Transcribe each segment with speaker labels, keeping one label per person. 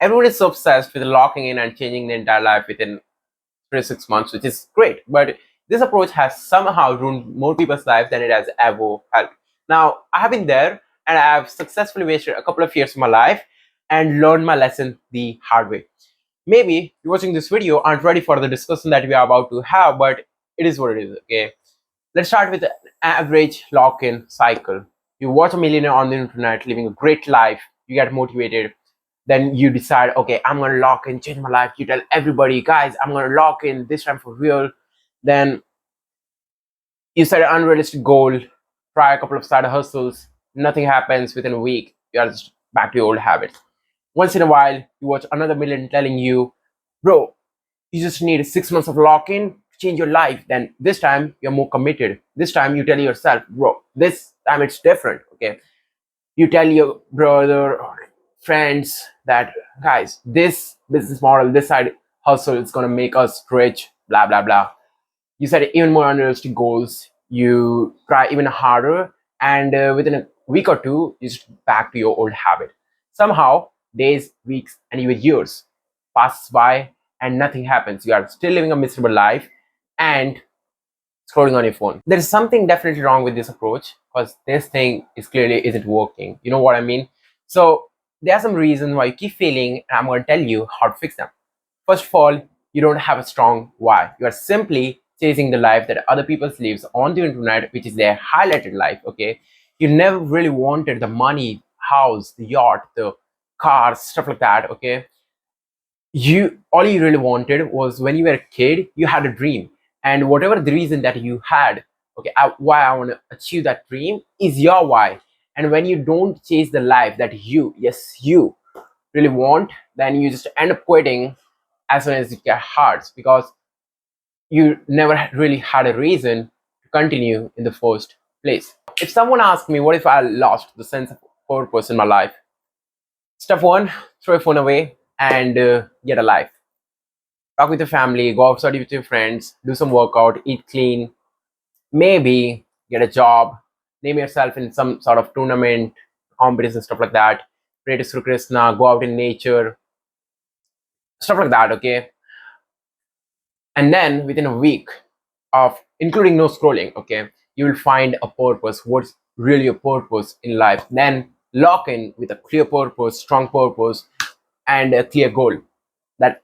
Speaker 1: Everyone is so obsessed with locking in and changing their entire life within 3 to 6 months, which is great. But this approach has somehow ruined more people's lives than it has ever helped. Now, I have been there and I have successfully wasted a couple of years of my life and learned my lesson the hard way. Maybe you watching this video aren't ready for the discussion that we are about to have, but it is what it is, okay? Let's start with an average lock-in cycle. You watch a millionaire on the internet living a great life, you get motivated, then you decide, okay, I'm gonna lock in, change my life. You tell everybody, guys, I'm gonna lock in this time for real. Then you set an unrealistic goal, try a couple of side hustles, nothing happens within a week, you are just back to your old habits. Once in a while, you watch another million telling you, bro, you just need 6 months of lock-in to change your life. Then this time you're more committed. This time you tell yourself, bro, this time it's different. Okay. You tell your brother or friends that, guys, this business model, this side hustle is gonna make us rich, blah blah blah. You set even more unrealistic goals. You try even harder, and within a week or two, you just back to your old habit. Somehow, days, weeks, and even years passes by, and nothing happens. You are still living a miserable life and scrolling on your phone. There is something definitely wrong with this approach because this thing is clearly isn't working. You know what I mean? So there are some reasons why you keep failing, and I'm going to tell you how to fix them. First of all, you don't have a strong why. You are simply chasing the life that other people lives on the internet, which is their highlighted life. Okay, you never really wanted the money, house, the yacht, the cars, stuff like that. Okay, you all you really wanted was when you were a kid, you had a dream, and whatever the reason that you had, okay, why I want to achieve that dream is your why. And when you don't chase the life that you, yes, you really want, then you just end up quitting as soon as it gets hard because you never really had a reason to continue in the first place. If someone asks me, what if I lost the sense of purpose in my life? Step one, throw your phone away and get a life. Talk with your family, go outside with your friends, do some workout, eat clean, maybe get a job, name yourself in some sort of tournament, competition, stuff like that. Pray to Sri Krishna, go out in nature, stuff like that, okay? And then within a week of including no scrolling, okay, you will find a purpose, what's really a purpose in life. Then lock in with a clear purpose, strong purpose, and a clear goal that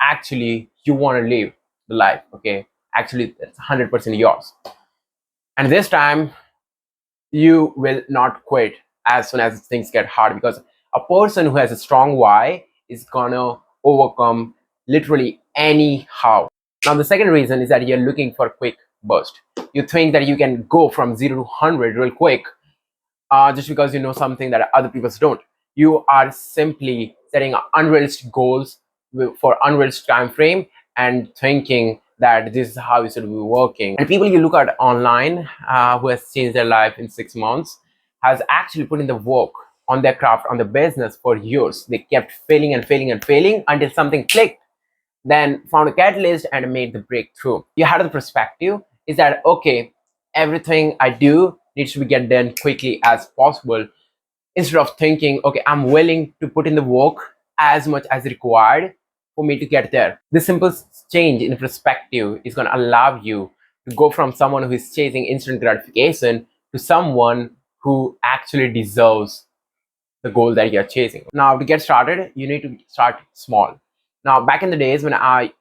Speaker 1: actually you want to live the life, okay? Actually, it's 100% yours. And this time, you will not quit as soon as things get hard because a person who has a strong why is gonna overcome literally anyhow. Now, the second reason is that you're looking for a quick burst. You think that you can go from 0 to 100 real quick just because you know something that other people don't. You are simply setting unrealistic goals for unrealistic time frame and thinking that this is how it should be working. And people you look at online who has changed their life in 6 months has actually put in the work on their craft, on the business for years. They kept failing and failing and failing until something clicked, then found a catalyst and made the breakthrough. You had the perspective is that, okay, everything I do needs to be get done quickly as possible, instead of thinking, okay, I'm willing to put in the work as much as required for me to get there. This simple change in perspective is going to allow you to go from someone who is chasing instant gratification to someone who actually deserves the goal that you're chasing. Now, to get started, you need to start small. Now, back in the days when I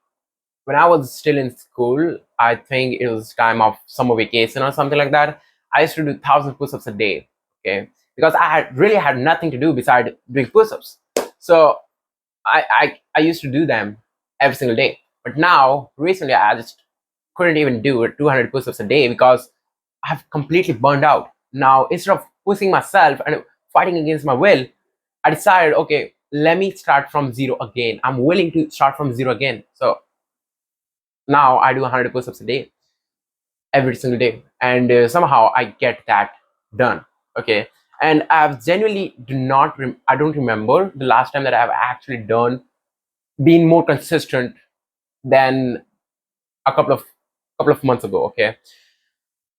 Speaker 1: was still in school, I think it was time of summer vacation or something like that. I used to do 1,000 push-ups a day, okay, because I had really had nothing to do besides doing push-ups. So I used to do them every single day. But now, recently, I just couldn't even do 200 push-ups a day because I've completely burned out. Now, instead of pushing myself and fighting against my will, I decided, okay, let me start from zero again. I'm willing to start from zero again. So now I do 100 push-ups a day, every single day, and somehow I get that done. Okay, and I've genuinely I don't remember the last time that I've actually done been more consistent than a couple of months ago. Okay,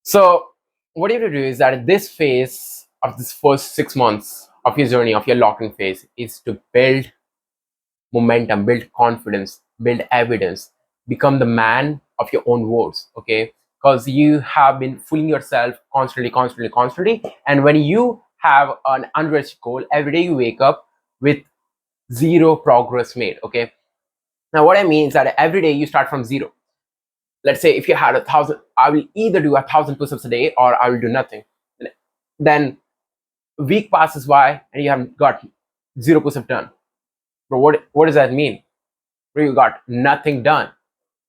Speaker 1: so what you have to do is that this phase of this first 6 months of your journey of your locking phase is to build momentum, build confidence, build evidence, become the man of your own words. Okay, because you have been fooling yourself constantly, and when you have an unrealistic goal, every day you wake up with zero progress made. Okay, now what I mean is that every day you start from zero. Let's say if you had 1,000, I will either do 1,000 push-ups a day or I will do nothing. Then a week passes by and you have got zero push-up done. But what does that mean? You got nothing done.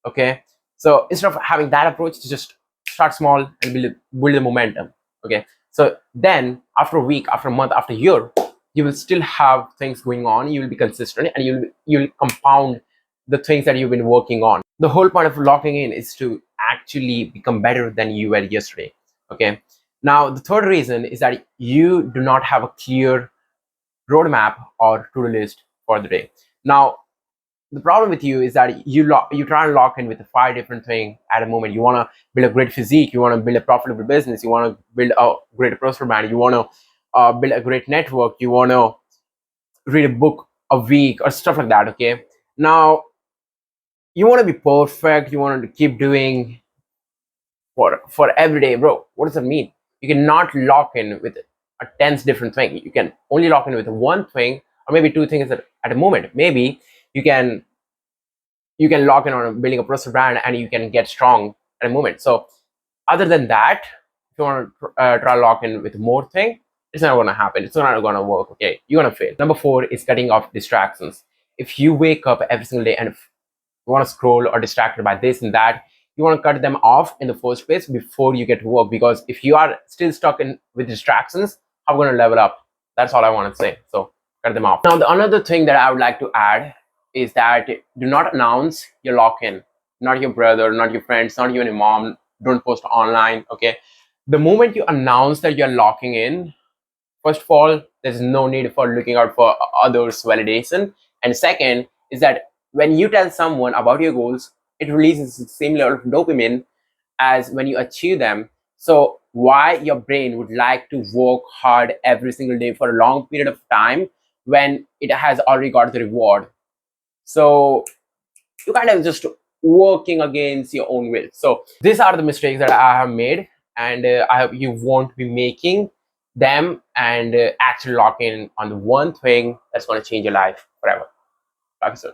Speaker 1: Okay, so instead of having that approach, to just start small and build the momentum. Okay, so then after a week, after a month, after a year, you will still have things going on. You will be consistent and you'll compound the things that you've been working on. The whole point of locking in is to actually become better than you were yesterday. Okay, now the third reason is that you do not have a clear roadmap or to-do list for the day. Now the problem with you is that you try and lock in with five different things at a moment. You want to build a great physique, you want to build a profitable business, you want to build a great personal brand, you want to build a great network, you want to read a book a week or stuff like that. Okay, now you want to be perfect, you want to keep doing for every day. Bro, what does that mean? You cannot lock in with a tenth different thing. You can only lock in with one thing or maybe two things at a moment. Maybe you can lock in on building a personal brand and you can get strong at a moment. So other than that, if you want to try to lock in with more thing, it's not going to happen. It's not going to work. Okay, you're going to fail. Number four is cutting off distractions. If you wake up every single day and if you want to scroll or distracted by this and that, you want to cut them off in the first place before you get to work. Because if you are still stuck in with distractions, how are you going to level up? That's all I want to say. So cut them off. Now, the another thing that I would like to add is that do not announce your lock-in. Not your brother, not your friends, not even your mom. Don't post online. Okay. The moment you announce that you're locking in, first of all, there's no need for looking out for others' validation. And second is that when you tell someone about your goals, it releases the same level of dopamine as when you achieve them. So why your brain would like to work hard every single day for a long period of time when it has already got the reward? So you kind of just working against your own will. So these are the mistakes that I have made, and I hope you won't be making them and actually lock in on the one thing that's going to change your life forever. Talk soon.